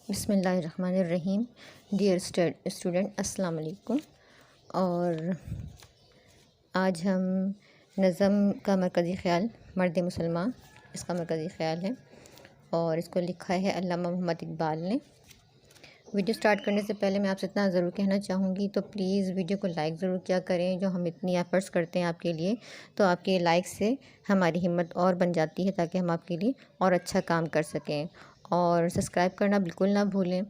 بسم اللہ الرحمن الرحیم۔ ڈیئر اسٹوڈنٹ، السلام علیکم۔ اور آج ہم نظم کا مرکزی خیال مرد مسلمان، اس کا مرکزی خیال ہے اور اس کو لکھا ہے علامہ محمد اقبال نے۔ ویڈیو سٹارٹ کرنے سے پہلے میں آپ سے اتنا ضرور کہنا چاہوں گی تو پلیز ویڈیو کو لائک ضرور کیا کریں، جو ہم اتنی ایفرٹس کرتے ہیں آپ کے لیے، تو آپ کے لائک سے ہماری ہمت اور بن جاتی ہے تاکہ ہم آپ کے لیے اور اچھا کام کر سکیں۔ اور سبسکرائب کرنا بالکل نہ بھولیں،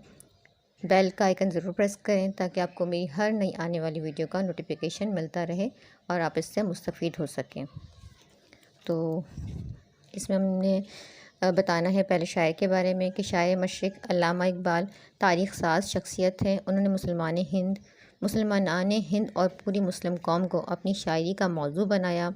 بیل کا آئیکن ضرور پریس کریں تاکہ آپ کو میری ہر نئی آنے والی ویڈیو کا نوٹیفیکیشن ملتا رہے اور آپ اس سے مستفید ہو سکیں۔ تو اس میں ہم نے بتانا ہے پہلے شاعر کے بارے میں کہ شاعر مشرق علامہ اقبال تاریخ ساز شخصیت ہے۔ انہوں نے مسلمانان ہند اور پوری مسلم قوم کو اپنی شاعری کا موضوع بنایا۔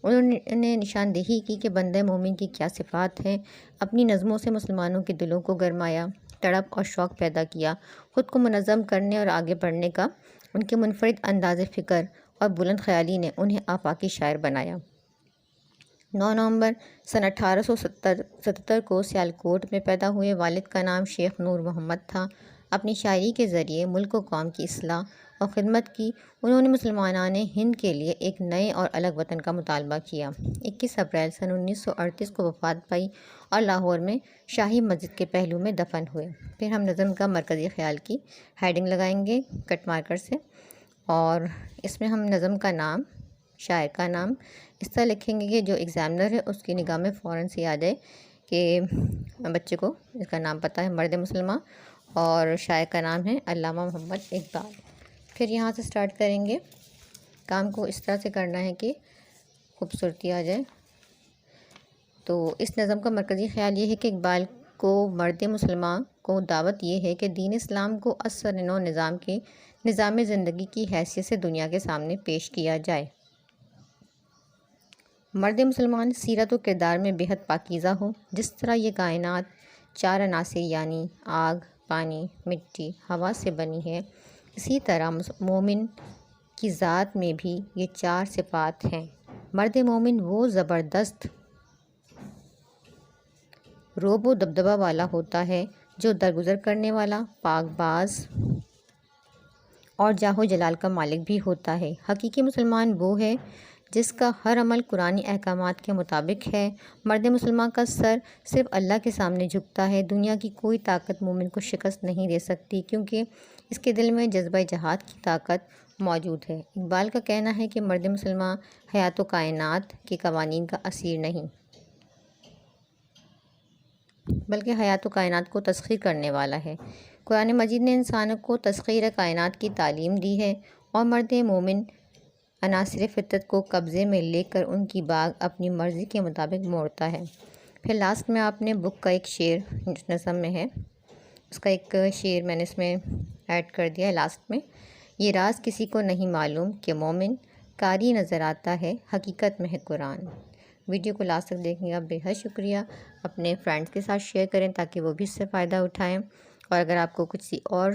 انہوں نے نشاندہی کی کہ بندہ مومن کی کیا صفات ہیں، اپنی نظموں سے مسلمانوں کے دلوں کو گرمایا، تڑپ اور شوق پیدا کیا، خود کو منظم کرنے اور آگے بڑھنے کا ان کے منفرد انداز فکر اور بلند خیالی نے انہیں آفاقی شاعر بنایا۔ 9 نومبر سن 1877 کو سیالکوٹ میں پیدا ہوئے۔ والد کا نام شیخ نور محمد تھا۔ اپنی شاعری کے ذریعے ملک و قوم کی اصلاح اور خدمت کی۔ انہوں نے مسلمانان ہند کے لیے ایک نئے اور الگ وطن کا مطالبہ کیا۔ 21 اپریل سن 1938 کو وفات پائی اور لاہور میں شاہی مسجد کے پہلو میں دفن ہوئے۔ پھر ہم نظم کا مرکزی خیال کی ہیڈنگ لگائیں گے کٹ مارکر سے، اور اس میں ہم نظم کا نام، شاعر کا نام اس طرح لکھیں گے کہ جو ایگزامنر ہے اس کی نگاہ میں فوراً سے آ جائے کہ بچے کو اس کا نام پتہ ہے مرد مسلمان، اور شاعر کا نام ہے علامہ محمد اقبال۔ پھر یہاں سے سٹارٹ کریں گے۔ کام کو اس طرح سے کرنا ہے کہ خوبصورتی آ جائے۔ تو اس نظم کا مرکزی خیال یہ ہے کہ اقبال کو مرد مسلمان کو دعوت یہ ہے کہ دین اسلام کو عصر نو نظام زندگی کی حیثیت سے دنیا کے سامنے پیش کیا جائے۔ مرد مسلمان سیرت و کردار میں بے حد پاکیزہ ہو۔ جس طرح یہ کائنات 4 عناصر یعنی آگ، پانی، مٹی، ہوا سے بنی ہے، اسی طرح مومن کی ذات میں بھی یہ 4 صفات ہیں۔ مرد مومن وہ زبردست رعب و دبدبہ والا ہوتا ہے جو درگزر کرنے والا، پاک باز اور جاہ و جلال کا مالک بھی ہوتا ہے۔ حقیقی مسلمان وہ ہے جس کا ہر عمل قرآنی احکامات کے مطابق ہے۔ مرد مسلمان کا سر صرف اللہ کے سامنے جھکتا ہے۔ دنیا کی کوئی طاقت مومن کو شکست نہیں دے سکتی کیونکہ اس کے دل میں جذبہ جہاد کی طاقت موجود ہے۔ اقبال کا کہنا ہے کہ مرد مسلمان حیات و کائنات کے قوانین کا اسیر نہیں بلکہ حیات و کائنات کو تسخیر کرنے والا ہے۔ قرآن مجید نے انسانوں کو تسخیر کائنات کی تعلیم دی ہے اور مرد مومن عناصر فطرت کو قبضے میں لے کر ان کی باغ اپنی مرضی کے مطابق موڑتا ہے۔ پھر لاسٹ میں آپ نے بک کا ایک شعر نظم میں ہے، اس کا ایک شعر میں نے اس میں ایڈ کر دیا ہے لاسٹ میں۔ یہ راز کسی کو نہیں معلوم کہ مومن قاری نظر آتا ہے، حقیقت میں ہے قرآن۔ ویڈیو کو لاسٹ تک دیکھنے کا بے حد شکریہ۔ اپنے فرینڈس کے ساتھ شیئر کریں تاکہ وہ بھی اس سے فائدہ اٹھائیں، اور اگر آپ کو کچھ اور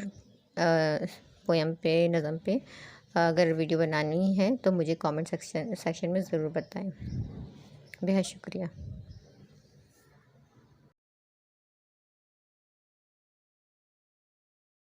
پویم پہ، نظم پہ اگر ویڈیو بنانی ہے تو مجھے کامنٹ سیکشن میں ضرور بتائیں۔ بے حد شکریہ۔